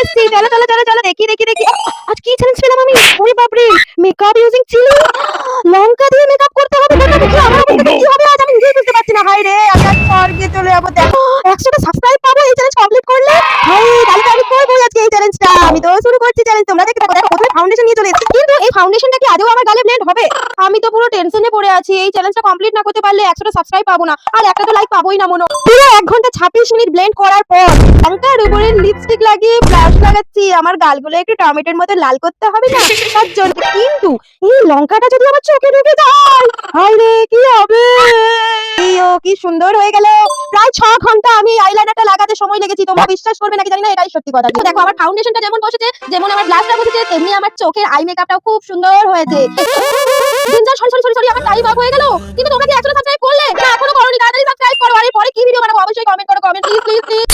এসেছি। চলো চলো চলো চলো দেখি দেখি দেখি। আজ কি চ্যালেঞ্জ পেলাম আমি? ওরে বাপরে, মেকআপ ইউজিং চিলি, লঙ্কা দিয়ে মেকআপ করতে হবে। দেখি আমার অবস্থা কি হবে আজ, আমি নিজেই বুঝতে পারছি না। হায় রে, আমি আজ স্বর্গে চলে যাবো। দেখো 100টা সাবস্ক্রাইব পাবো এই চ্যালেঞ্জ কমপ্লিট করলে। হায়, তাহলে তো আমি করবো আজকে এই চ্যালেঞ্জটা। আমি তো শুরু করছি চ্যালেঞ্জ। তোমরা দেখে থাকো। দেখো প্রথমে ফাউন্ডেশন নিয়ে চলে এসেছি, কিন্তু এই ফাউন্ডেশনটা কি আদৌ আমার গালে ব্লেন্ড হবে? আমি তো পুরো টেনশনে পড়ে আছি। এই চ্যালেঞ্জটা কমপ্লিট না করতে পারলে 100টা সাবস্ক্রাইব পাবো না, আর একটা তো লাইক পাবোই না মনে হয়। পুরো 1 ঘন্টা 26 মিনিট ব্লেন্ড করার পর লঙ্কার উপরে লিপস্টিক লাগিয়ে ব্লাশ লাগাচ্ছি। আমার গালগুলো একটু টমেটোর মতো লাল করতে হবে না তার জন্য। কিন্তু এই লঙ্কাটা যদি আমার চোখে ঢুকে যায়, হায় রে কি হবে? ও কি সুন্দর হয়ে গেল। প্রায় 6 ঘন্টা আমি আইলাইনারটা লাগাতে সময় লেগেছি। তোমরা বিশ্বাস করবে নাকি জানি না, এটাই সত্যি কথা। দেখো আমার ফাউন্ডেশনটা যেমন বসেছে, যেমন আমার ব্লাশটা বসেছে, তেমনি আমার চোখের আই মেকআপটাও খুব সুন্দর হয়েছে। সরি সরি সরি সরি, আমার টাইম আপ হয়ে গেল। কিন্তু তোমরা কি 100 সাবস্ক্রাইব করলে? না এখনো করোনি। তাড়াতাড়ি সাবস্ক্রাইব করো। আর এরপরে কি ভিডিও বানাবো অবশ্যই কমেন্ট করো। Comment please please please.